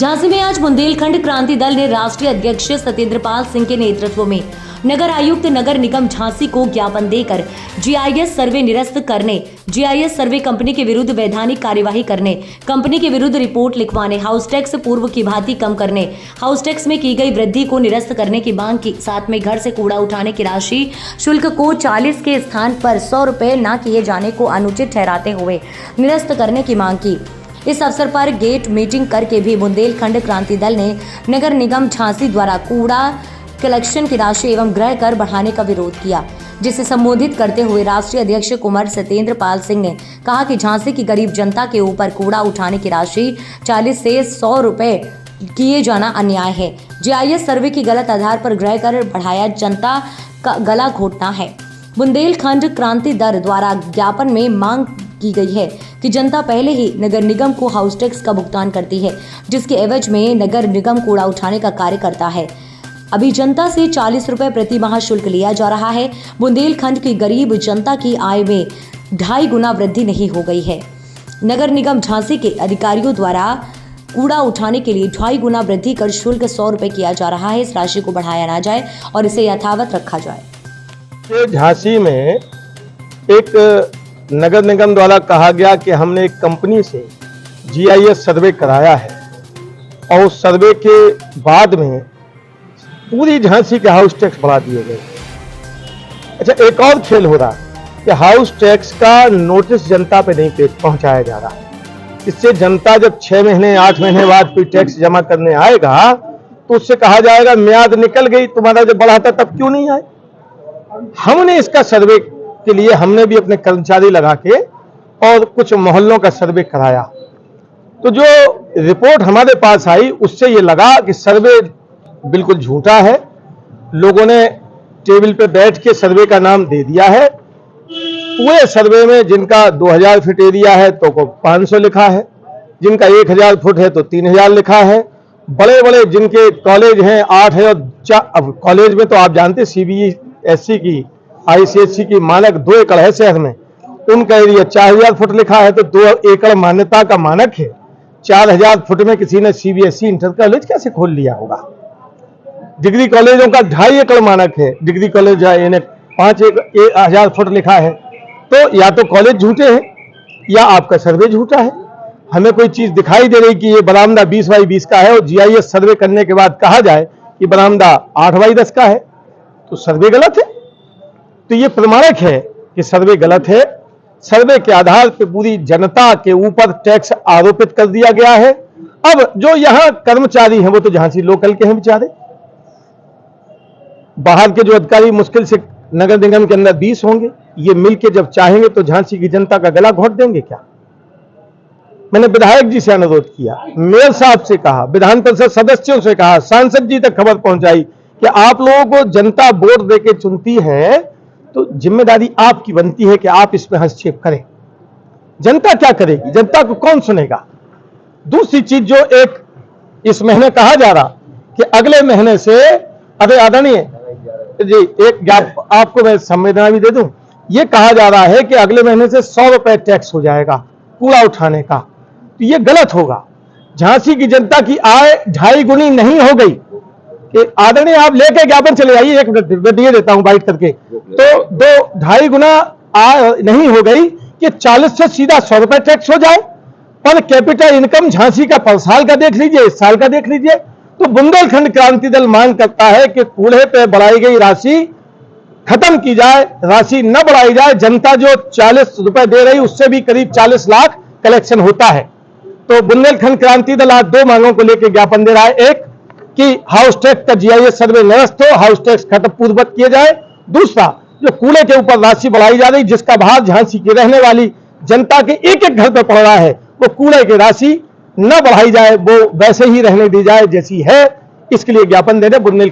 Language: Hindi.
झांसी में आज बुंदेलखंड क्रांति दल ने राष्ट्रीय अध्यक्ष सत्येंद्र पाल सिंह के नेतृत्व में नगर आयुक्त नगर निगम झांसी को ज्ञापन देकर जीआईएस सर्वे निरस्त करने, जीआईएस सर्वे कंपनी के विरुद्ध वैधानिक कार्यवाही करने, कंपनी के विरुद्ध रिपोर्ट लिखवाने, हाउस टैक्स पूर्व की भांति कम करने, हाउस टैक्स में की गई वृद्धि को निरस्त करने की मांग की। साथ में घर से कूड़ा उठाने की राशि शुल्क को 40 के स्थान पर 100 रुपए न किए जाने को अनुचित ठहराते हुए निरस्त करने की मांग की। इस अवसर पर गेट मीटिंग करके भी बुंदेलखंड क्रांति दल ने नगर निगम झांसी द्वारा कूड़ा कलेक्शन की राशि एवं गृह कर बढ़ाने का विरोध किया, जिसे संबोधित करते हुए राष्ट्रीय अध्यक्ष कुंवर सत्येंद्र पाल सिंह ने कहा कि झांसी की गरीब जनता के ऊपर कूड़ा उठाने की राशि 40 से 100 रुपए किए जाना अन्याय है। जीआईएस सर्वे की गलत आधार पर गृह कर बढ़ाया जनता का गला घोटना है। बुंदेलखंड क्रांति दल द्वारा ज्ञापन में मांग की गई है कि जनता पहले ही नगर निगम को हाउस टैक्स का भुगतान करती है, जिसके एवज में नगर निगम कूड़ा उठाने का कार्य करता है। अभी जनता से 40 रुपए प्रति माह शुल्क लिया जा रहा है। बुंदेलखंड की गरीब जनता की आय में 2.5 गुना वृद्धि नहीं हो गई है। नगर निगम झांसी के अधिकारियों द्वारा कूड़ा उठाने के लिए 2.5 गुना वृद्धि कर शुल्क 100 रुपए किया जा रहा है। इस राशि को बढ़ाया ना जाए और इसे यथावत रखा जाए। झांसी में एक नगर निगम द्वारा कहा गया कि हमने एक कंपनी से जीआईएस सर्वे कराया है और उस सर्वे के बाद में पूरी झांसी के हाउस टैक्स बढ़ा दिए गए। अच्छा, एक और खेल हो रहा है कि हाउस टैक्स का नोटिस जनता पे नहीं पहुंचाया जा रहा है। इससे जनता जब 6 महीने 8 महीने बाद कोई टैक्स जमा करने आएगा तो उससे कहा जाएगा म्याद निकल गई, तुम्हारा जब बढ़ा था तब क्यों नहीं आए। हमने इसका सर्वे के लिए हमने भी अपने कर्मचारी लगा के और कुछ मोहल्लों का सर्वे कराया, तो जो रिपोर्ट हमारे पास आई उससे ये लगा कि सर्वे बिल्कुल झूठा है। लोगों ने टेबल पे बैठ के सर्वे का नाम दे दिया है। पूरे सर्वे में जिनका 2000 फीट एरिया है तो को 500 लिखा है, जिनका 1000 फुट है तो 3000 लिखा है। बड़े बड़े जिनके कॉलेज हैं 8 है और अब कॉलेज में तो आप जानते CBSE की ICSE की मानक 2 एकड़ है शहर में, उनका एरिया 4000 फुट लिखा है तो 2 एकड़ मान्यता का मानक है। 4000 फुट में किसी ने CBSE इंटर कॉलेज कैसे खोल लिया होगा। डिग्री कॉलेजों का 2.5 एकड़ मानक है, डिग्री कॉलेज इन्हें 5000 फुट लिखा है। तो या तो कॉलेज झूठे हैं या आपका सर्वे झूठा है। हमें कोई चीज दिखाई दे रही कि ये बरामदा 20 बाई 20 का है और जीआईएस सर्वे करने के बाद कहा जाए कि बरामदा 8 बाई 10 का है, तो सर्वे गलत है। तो ये प्रमाणक है कि सर्वे गलत है। सर्वे के आधार पर पूरी जनता के ऊपर टैक्स आरोपित कर दिया गया है। अब जो यहां कर्मचारी हैं वो तो झांसी लोकल के हैं बेचारे, बाहर के जो अधिकारी मुश्किल से नगर निगम के अंदर 20 होंगे, ये मिलके जब चाहेंगे तो झांसी की जनता का गला घोंट देंगे क्या। मैंने विधायक जी से अनुरोध किया, मेयर साहब से कहा, विधान परिषद सदस्यों से कहा, सांसद जी तक खबर पहुंचाई कि आप लोगों को जनता वोट देके चुनती है तो जिम्मेदारी आपकी बनती है कि आप इसमें हस्तक्षेप करें। जनता क्या करेगी, जनता को कौन सुनेगा। दूसरी चीज जो एक इस महीने कहा जा रहा कि अगले महीने से, अरे आदरणीय जी एक आपको मैं संवेदना भी दे दूं, ये कहा जा रहा है कि अगले महीने से 100 रुपए टैक्स हो जाएगा कूड़ा उठाने का, तो ये गलत होगा। झांसी की जनता की आय 2.5 गुनी नहीं हो गई कि आदरणीय आप लेके ज्ञापन चले आइए, 1 मिनट दिए देता हूं बाइट करके, तो 2.5 गुना आय नहीं हो गई कि 40 से सीधा 100 रुपए टैक्स हो जाए। पर कैपिटा इनकम झांसी का पर साल का देख लीजिए, इस साल का देख लीजिए। तो बुंदेलखंड क्रांति दल मांग करता है कि कूड़े पे बढ़ाई गई राशि खत्म की जाए, राशि न बढ़ाई जाए। जनता जो 40 रुपए दे रही उससे भी करीब 40 लाख कलेक्शन होता है। तो बुंदेलखंड क्रांति दल आज 2 मांगों को लेकर ज्ञापन दे रहा है। एक कि हाउस टैक्स का जीआईएस सर्वे निरस्त हो, हाउस टैक्स खत्म पूर्वक किए जाए। दूसरा, जो कूड़े के ऊपर राशि बढ़ाई जा रही जिसका भार झांसी की रहने वाली जनता के एक एक घर पर पड़ रहा है, वो कूड़े की राशि न बढ़ाई जाए, वो वैसे ही रहने दी जाए जैसी है। इसके लिए ज्ञापन दे रहे बुंदेलखंड